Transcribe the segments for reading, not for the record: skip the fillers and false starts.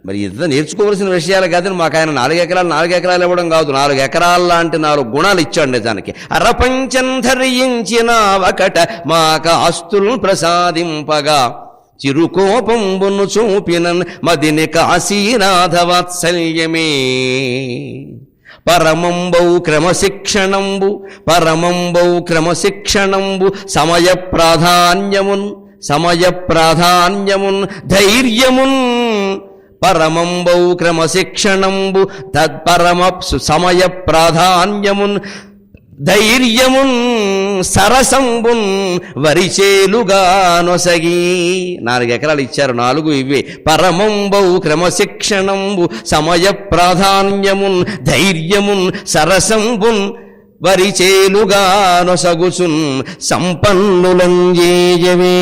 మరి ఇంత నేర్చుకోవాల్సిన విషయాలు కాదని మాకు ఆయన 4 ఎకరాలు ఇవ్వడం కాదు, 4 ఎకరాల లాంటి 4 గుణాలు ఇచ్చాడు నిజానికి. అరపంచం ధరించిన ఒకట మాక ఆస్తులు ప్రసాదింపగా చిరుకోపంబును చూపినన్ మదిని కాశీనాథ వాత్సల్యమే. పరమంబౌ క్రమశిక్షణంబు సమయ ప్రాధాన్యమున్ ధైర్యమున్. పరమంబౌ క్రమశిక్షణంబు సమయ ప్రాధాన్యమున్ ధైర్యమున్ సరసంబున్ వరిచేలుగా నొసగి. 4 ఎకరాలు ఇచ్చారు, 4 ఇవే. పరమంబౌ క్రమశిక్షణంబు సమయ ప్రాధాన్యమున్ ధైర్యమున్ సరసంబున్ వరిచేలుగా నొసగుచున్ సంపన్నులంజేయవే.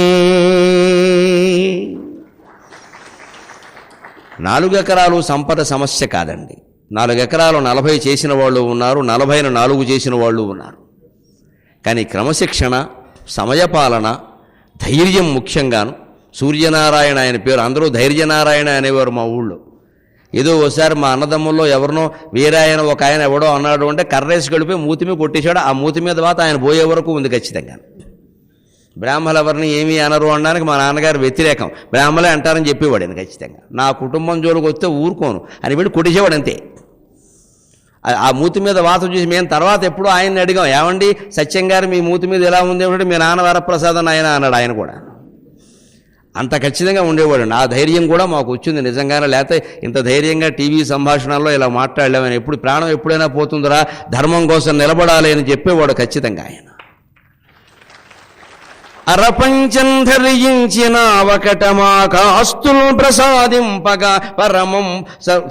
4 ఎకరాలు సంపద సమస్య కాదండి. 4 ఎకరాలు 40 చేసిన వాళ్ళు ఉన్నారు, 40ని 4 చేసిన వాళ్ళు ఉన్నారు. కానీ క్రమశిక్షణ, సమయపాలన, ధైర్యం ముఖ్యంగాను. సూర్యనారాయణ ఆయన పేరు, అందరూ ధైర్యనారాయణ అనేవారు మా ఊళ్ళో. ఏదో ఒకసారి మా అన్నదమ్ముల్లో ఎవరినో వేరే ఆయన ఒక ఆయన ఎవడో అన్నాడు అంటే కర్రేసి గడిపి మూతి మీద కొట్టేశాడు. ఆ మూతి మీద వాత ఆయన పోయే వరకు ఉంది ఖచ్చితంగా. బ్రాహ్మణులు ఎవరిని ఏమీ అనరు అనడానికి మా నాన్నగారు వ్యతిరేకం. బ్రాహ్మణులే అంటారని చెప్పేవాడు ఆయన ఖచ్చితంగా. నా కుటుంబం జోలికి వస్తే ఊరుకోను అని వెళ్ళి కొట్టేసేవాడు అంతే. ఆ మూతి మీద వాత చూసి మేము తర్వాత ఎప్పుడూ ఆయన్ని అడిగాం, ఏమండి సత్యం గారు మీ మూతి మీద ఎలా ఉంది అంటే మీ నాన్న వరప్రసాదం ఆయన అన్నాడు. ఆయన కూడా అంత ఖచ్చితంగా ఉండేవాడు. ఆ ధైర్యం కూడా మాకు వచ్చింది నిజంగానే. లేకపోతే ఇంత ధైర్యంగా టీవీ సంభాషణల్లో ఇలా మాట్లాడలేమని. ఎప్పుడు ప్రాణం ఎప్పుడైనా పోతుందిరా, ధర్మం కోసం నిలబడాలి అని చెప్పేవాడు ఖచ్చితంగా ఆయన. అరపంచం ధరించిన ఒకట మాక ఆస్తులు ప్రసాదింపగా పరమం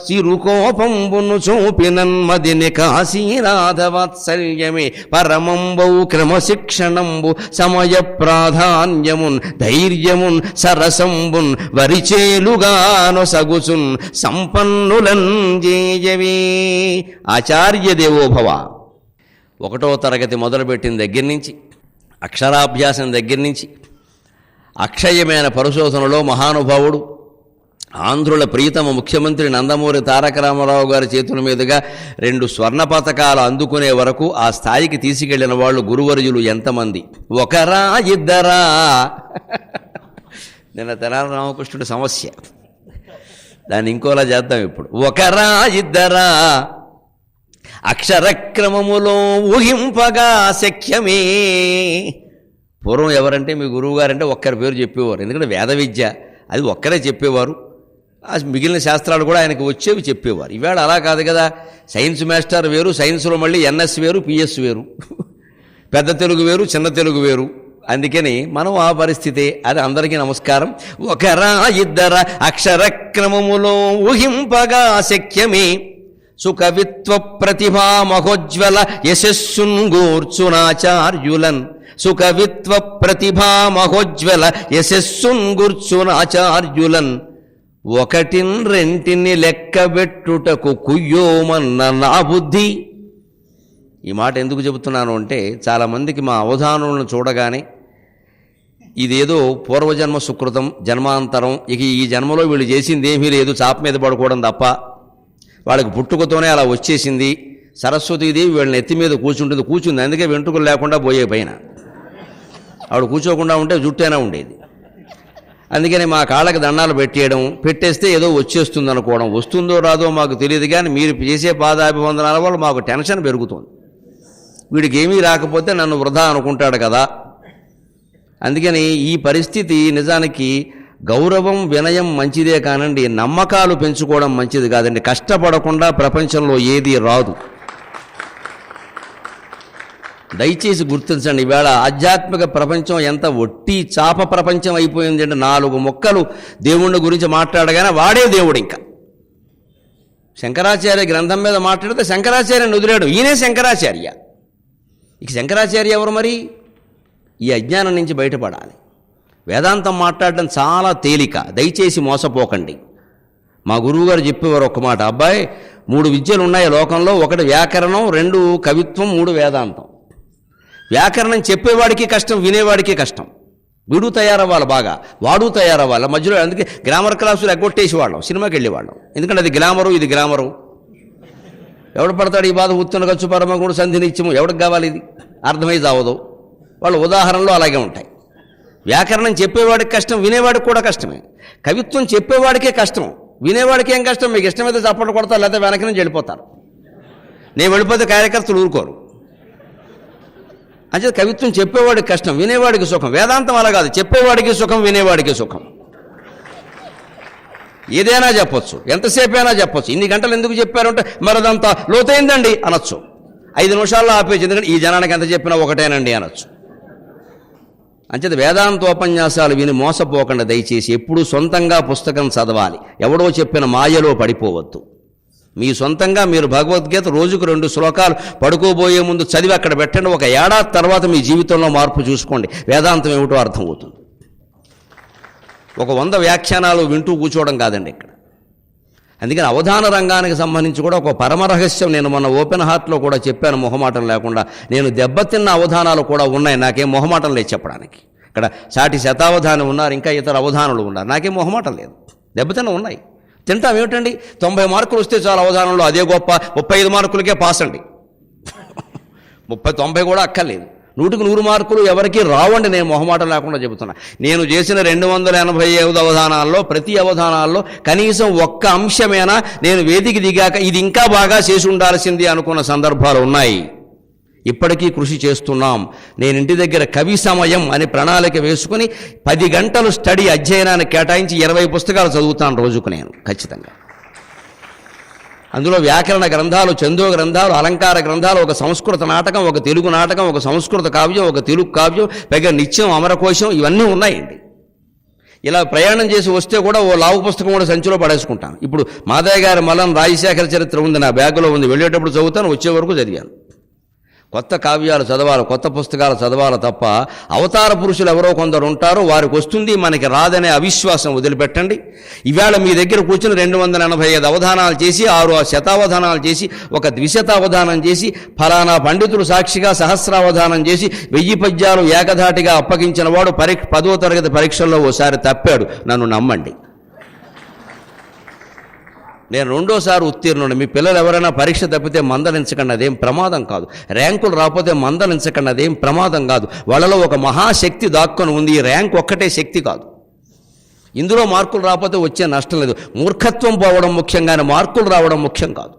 సిరుకోపంబును చూపినన్ మదిని కాశీనాథ వాత్సల్యమే. పరమంబౌ క్రమశిక్షణంబు సమయ ప్రాధాన్యమున్ ధైర్యమున్ సరసంబున్ వరిచేలుగాను సగుచున్ సంపన్నులన్ జేయవే. ఆచార్య దేవోభవ. 1వ తరగతి మొదలుపెట్టిన దగ్గర నుంచి, అక్షరాభ్యాసం దగ్గర నుంచి, అక్షయమైన పరిశోధనలో మహానుభావుడు, ఆంధ్రుల ప్రీతమ ముఖ్యమంత్రి నందమూరి తారక రామారావు గారి చేతుల మీదుగా 2 స్వర్ణ పతకాలు అందుకునే వరకు ఆ స్థాయికి తీసుకెళ్లిన వాళ్ళు గురువర్యులు ఎంతమంది? ఒకరా ఇద్దరా? నిన్న తెనాలి రామకృష్ణుడి సమస్య, దాన్ని ఇంకోలా చేద్దాం ఇప్పుడు. ఒకరా ఇద్దరా అక్షరక్రమములో ఊహింపగా శక్యమే. పూర్వం ఎవరంటే మీ గురువు గారంటే ఒక్కరి పేరు చెప్పేవారు. ఎందుకంటే వేద విద్య అది ఒక్కరే చెప్పేవారు. మిగిలిన శాస్త్రాలు కూడా ఆయనకు వచ్చేవి చెప్పేవారు. ఇవాళ అలా కాదు కదా. సైన్స్ మాస్టర్ వేరు, సైన్స్లో మళ్ళీ ఎన్ఎస్ వేరు, పిఎస్ వేరు, పెద్ద తెలుగు వేరు, చిన్న తెలుగు వేరు. అందుకని మనం ఆ పరిస్థితే. అది అందరికీ నమస్కారం. ఒకరా ఇద్దర అక్షరక్రమములో ఊహింపగా శక్యమే. సుకవిత్వ ప్రతిభా మహోజ్వల యశస్సున్ గూర్చునాచార్యులన్. సుకవిత్వ ప్రతిభా మహోజ్వల యశస్సున్ గూర్చునాచార్యులన్. 1-2 లెక్కబెట్టుటకు కుయ్యోమన్న నా బుద్ధి. ఈ మాట ఎందుకు చెబుతున్నాను అంటే, చాలామందికి మా అవధానులను చూడగానే ఇదేదో పూర్వజన్మ సుకృతం, జన్మాంతరం, ఇక ఈ జన్మలో వీళ్ళు చేసింది ఏమీ లేదు, చాప మీద పడుకోవడం తప్ప, వాళ్ళకి పుట్టుకతోనే అలా వచ్చేసింది. సరస్వతీదేవి వీళ్ళని ఎత్తి మీద కూర్చుంది, అందుకే వెంట్రుకలు లేకుండా పోయే పైన. ఆవిడ కూర్చోకుండా ఉంటే జుట్టైనా ఉండేది. అందుకని మా కాళ్ళకి దండాలు పెట్టేస్తే ఏదో వచ్చేస్తుంది అనుకోవడం. వస్తుందో రాదో మాకు తెలియదు, కానీ మీరు చేసే పాదాభివందనాల వల్ల మాకు టెన్షన్ పెరుగుతుంది. వీడికి ఏమీ రాకపోతే నన్ను వృధా అనుకుంటాడు కదా. అందుకని ఈ పరిస్థితి నిజానికి గౌరవం, వినయం మంచిదే కానండి, నమ్మకాలు పెంచుకోవడం మంచిది కాదండి. కష్టపడకుండా ప్రపంచంలో ఏది రాదు. దయచేసి గుర్తించండి. ఈవేళ ఆధ్యాత్మిక ప్రపంచం ఎంత ఒట్టి చాప ప్రపంచం అయిపోయింది అంటే, 4 ముక్కలు దేవుళ్ళ గురించి మాట్లాడగానే వాడే దేవుడు. ఇంకా శంకరాచార్య గ్రంథం మీద మాట్లాడితే శంకరాచార్యని వదిలాడు, ఈయనే శంకరాచార్య. ఇక శంకరాచార్య ఎవరు మరి? ఈ అజ్ఞానం నుంచి బయటపడాలి. వేదాంతం మాట్లాడడం చాలా తేలిక, దయచేసి మోసపోకండి. మా గురువుగారు చెప్పేవారు ఒక్క మాట, అబ్బాయి 3 విద్యలు ఉన్నాయి లోకంలో, 1 వ్యాకరణం, 2 కవిత్వం, 3 వేదాంతం. వ్యాకరణం చెప్పేవాడికి కష్టం, వినేవాడికి కష్టం. వీడు తయారవ్వాలి, బాగా వాడు తయారవ్వాలి. మధ్యలో అందుకే గ్లామర్ క్లాసులు ఎగ్గొట్టేసి వాళ్ళం, సినిమాకి వెళ్ళేవాళ్ళం. ఎందుకంటే అది గ్లామరు, ఇది గ్లామరు. ఎవడు పడతాడు ఈ బాధ? ఉత్తున ఖర్చు పరమగుడు సంధినిత్యము ఎవడికి కావాలి? ఇది అర్థమై చావదు. వాళ్ళ ఉదాహరణలు అలాగే ఉంటాయి. వ్యాకరణం చెప్పేవాడికి కష్టం, వినేవాడికి కూడా కష్టమే. కవిత్వం చెప్పేవాడికే కష్టం, వినేవాడికి ఏం కష్టం? మీకు ఇష్టమైతే చప్పట్లు కొడతారు, లేకపోతే వెనక నుంచి వెళ్ళిపోతారు. నేను వెళ్ళిపోతే కార్యకర్తలు ఊరుకోరు. అంటే కవిత్వం చెప్పేవాడికి కష్టం, వినేవాడికి సుఖం. వేదాంతం అలా కాదు, చెప్పేవాడికి సుఖం, వినేవాడికి సుఖం. ఏదైనా చెప్పొచ్చు, ఎంతసేపు అయినా చెప్పొచ్చు. ఇన్ని గంటలు ఎందుకు చెప్పారంటే మరదంతా లోతైందండి అనొచ్చు. 5 నిమిషాల్లో ఆపేసి, ఎందుకంటే ఈ జనానికి ఎంత చెప్పినా ఒకటేనండి అనొచ్చు. అంచేత వేదాంతోపన్యాసాలు విని మోసపోకుండా దయచేసి ఎప్పుడూ సొంతంగా పుస్తకం చదవాలి. ఎవడో చెప్పిన మాయలో పడిపోవద్దు. మీ సొంతంగా మీరు భగవద్గీత రోజుకు 2 శ్లోకాలు పడుకోబోయే ముందు చదివి అక్కడ పెట్టండి. 1 ఏడాది తర్వాత మీ జీవితంలో మార్పు చూసుకోండి. వేదాంతం ఏమిటో అర్థమవుతుంది. 100 వ్యాఖ్యానాలు వింటూ కూర్చోవడం కాదండి ఇక్కడ. అందుకని అవధాన రంగానికి సంబంధించి కూడా ఒక పరమరహస్యం నేను మొన్న ఓపెన్ హార్ట్లో కూడా చెప్పాను, మొహమాటం లేకుండా. నేను దెబ్బతిన్న అవధానాలు కూడా ఉన్నాయి, నాకేం మొహమాటం లేదు చెప్పడానికి. ఇక్కడ సాటి శతావధానం ఉన్నారు, ఇంకా ఇతర అవధానులు ఉన్నారు, నాకేం మొహమాటం లేదు. దెబ్బతిన్న ఉన్నాయి, తింటాం. ఏమిటండి 90 మార్కులు వస్తే చాలా అవధానంలో, అదే గొప్ప. 35 మార్కులకే పాస్ అండి. 90 కూడా అక్కర్లేదు. 100కి 100 మార్కులు ఎవరికి రావండి. నేను మొహమాటం లేకుండా చెబుతున్నా. నేను చేసిన 285 అవధానాల్లో ప్రతి అవధానాల్లో కనీసం ఒక్క అంశమేనా నేను వేదిక దిగాక ఇది ఇంకా బాగా చేసి ఉండాల్సింది అనుకున్న సందర్భాలు ఉన్నాయి. ఇప్పటికీ కృషి చేస్తున్నాం. నేను ఇంటి దగ్గర కవి సమయం అని ప్రణాళిక వేసుకుని 10 గంటలు స్టడీ అధ్యయనాన్ని కేటాయించి 20 పుస్తకాలు చదువుతాను రోజుకు నేను ఖచ్చితంగా. అందులో వ్యాకరణ గ్రంథాలు, చందో గ్రంథాలు, అలంకార గ్రంథాలు, ఒక సంస్కృత నాటకం, ఒక తెలుగు నాటకం, ఒక సంస్కృత కావ్యం, ఒక తెలుగు కావ్యం, పైగా నిత్యం అమరకోశం, ఇవన్నీ ఉన్నాయండి. ఇలా ప్రయాణం చేసి వస్తే కూడా ఓ లావు పుస్తకం కూడా సంచిలో పడేసుకుంటాను. ఇప్పుడు మాదయ్య గారి మలం రాజశేఖర చరిత్ర ఉంది, నా బ్యాగులో ఉంది. వెళ్ళేటప్పుడు చదువుతాను, వచ్చే వరకు చదివాను. కొత్త కావ్యాలు చదవాలి, కొత్త పుస్తకాలు చదవాలి తప్ప అవతార పురుషులు ఎవరో కొందరు ఉంటారో వారికి వస్తుంది, మనకి రాదనే అవిశ్వాసం వదిలిపెట్టండి. ఇవాళ మీ దగ్గర కూర్చుని 285 అవధానాలు చేసి 6 శతావధానాలు చేసి ఒక ద్విశతావధానం చేసి ఫలానా పండితులు సాక్షిగా సహస్రావధానం చేసి 1000 పద్యాలు ఏకధాటిగా అప్పగించిన వాడు 10వ తరగతి పరీక్షల్లో ఓసారి తప్పాడు. నన్ను నమ్మండి, నేను 2వ ఉత్తీర్ణుడు. మీ పిల్లలు ఎవరైనా పరీక్ష తప్పితే మందలించకండి, అదేం ప్రమాదం కాదు. ర్యాంకులు రాకపోతే మందలించకండి, అదేం ప్రమాదం కాదు. వాళ్ళలో ఒక మహాశక్తి దాక్కొని ఉంది. ఈ ర్యాంక్ ఒక్కటే శక్తి కాదు. ఇందులో మార్కులు రాకపోతే వచ్చే నష్టం లేదు. మూర్ఖత్వం పోవడం ముఖ్యంగానే మార్కులు రావడం ముఖ్యం కాదు.